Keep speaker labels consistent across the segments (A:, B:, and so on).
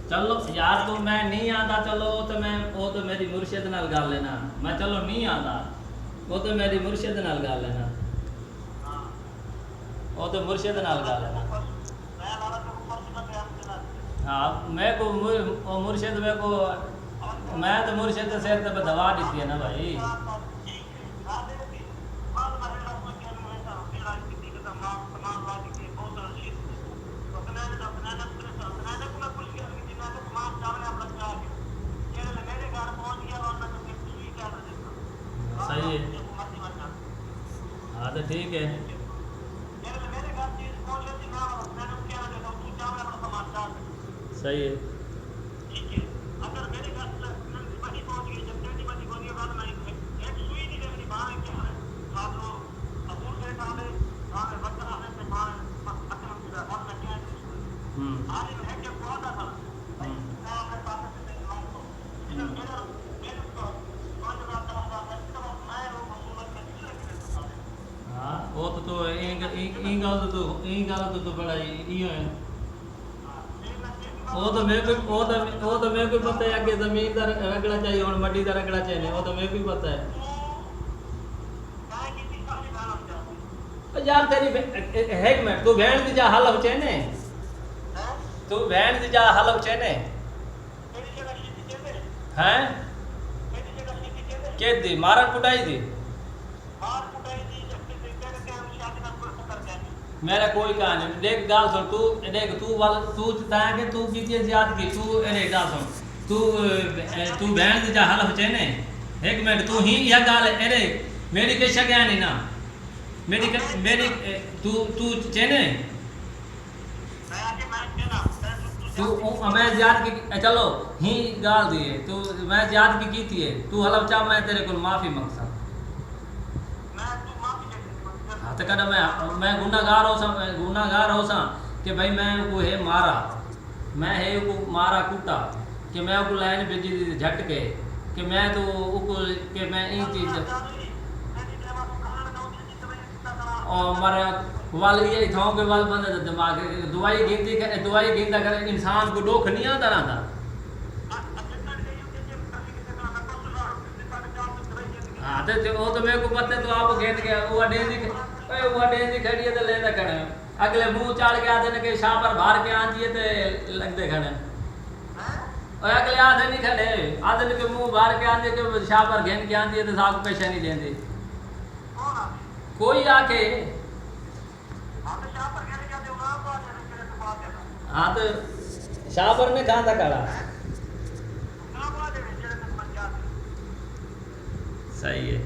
A: चलो यार तो मैं नहीं आता, चलो वो तो मेरी मुर्शिद नाल गल लेना, मैं चलो नहीं आता, वो तो मेरी मुर्शिद नाल गल लेना, वो तो मुर्शिद नाल गल लेना। हाँ मैं को मुर्शिद मेरे को, मैं तो मुर्शिद से सिर पे दवा दी है ना भाई। सही है। हाँ तो ठीक है। सही है। हाँ वो तो ई गल तो बड़ा इो है। वो तो मेरे को पता है कि जमीन का रगड़ा चाहिए और मड्डी का रगड़ा चाहिए, वो तो मेरे को भी पता है। तो यार तेरी है मैं तू बहन दी जा हलव चेने, तू बहन दी जा हलव चेने हैं के दी मारन कुटाई दी मेरा कोई कहानी नहीं। देख गाल सुन तू, देख तू ताके तू कीती याद की तू एने गाल सुन तू बहन दी जा हलफ चेने एक मिनट तू ही यह गाल एने मेरी के शक है नहीं ना मेरी तू चेने तू मैं याद की चलो ही गाल दिए तू मैं याद की थी तू हलफ चाह मैं तेरे को माफी मांगता। हाँ तो कहना मैं गुनागार हो सा कि भाई मैं को है मारा, मैं है को मारा कूटा कि मैं को लाइन भेजी दी झटके कि मैं तो उको कि मैं इन चीज और मर वाल ये थाओ के वाल बंद दिमाग दवाई गिनता कर इंसान को डोख नहीं आता रहता। हाँ तो वो तो मेरे को पता है तो आप गेंद के वो डेंजी खड़ी है तो लेंदा खड़े अगले मुंह चाल के आते के शाह पर भार के आंदी है तो लगते खड़े और अगले आधे नहीं खड़े आधे के मुंह भार के आंदे के शाह पर घेन के आंदी है तो साहब पैसा नहीं लेंदे कोई आके। हाँ तो शाह पर में कहाँ था खड़ा। सही है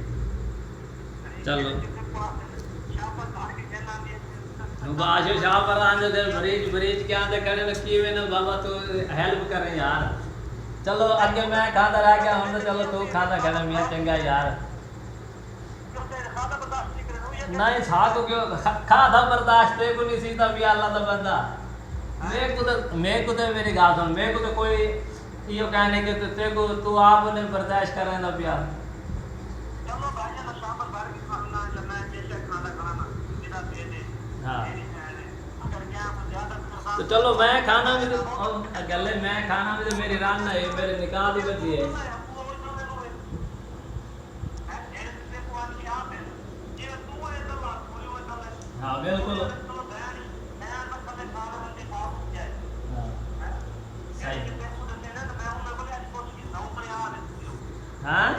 A: चलो बाशो शाह पर आंदे बरीज के आंदे खड़े रखी हुए ना बाबा तो हेल्प करें यार। चलो आगे मैं खाता रह गया हम तो चलो तू खाता खड़ा मियाँ चंगा यार नहीं खा तो क्यों खा था बर्दाश्त को नहीं सीता भी अल्लाह तो बंदा मेरे को तो मेरी गाल सुन मेरे को तो कोई यो कहने के तो तेरे को तू आप ने बर्दाश्त कर रहे ना प्यार। हाँ तो चलो मैं खाना भी तो गले मैं खाना भी तो मेरी रान है मेरे निकाह भी बची है। हाँ बिल्कुल हाँ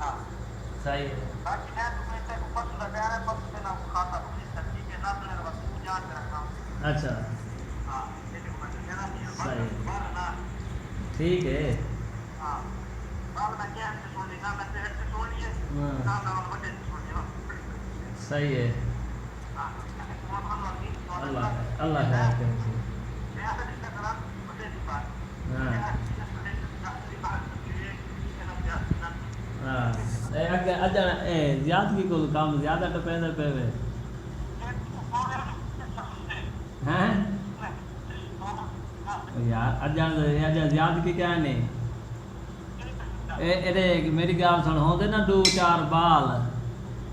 A: हाँ सही है। अच्छा सही ठीक है। सही है अल्लाह अल्लाह खैर करे। हाँ ज्यादगी को काम ज्यादा टपेंदर पे वे हैं यार अजान ज्यादगी क्या नहीं ए मेरी गाल सुन होंदे ना 2-4 बाल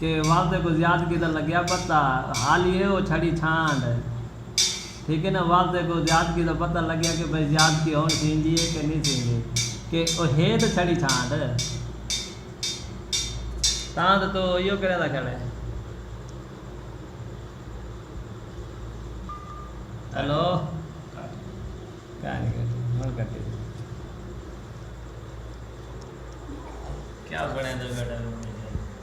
A: कि वादे को ज़्यादगी का लग्या पता हाल ये वो छड़ी छांड है, ठीक है ना। वादे को ज़्यादगी का पता लग गया कि भाई ज़्यादगी होनी थींदी है कि नहीं थींदी, कि वो है तो छड़ी छांड तां तो यो करे था खड़े। हेलो क्या नहीं क्या बने तो बेटा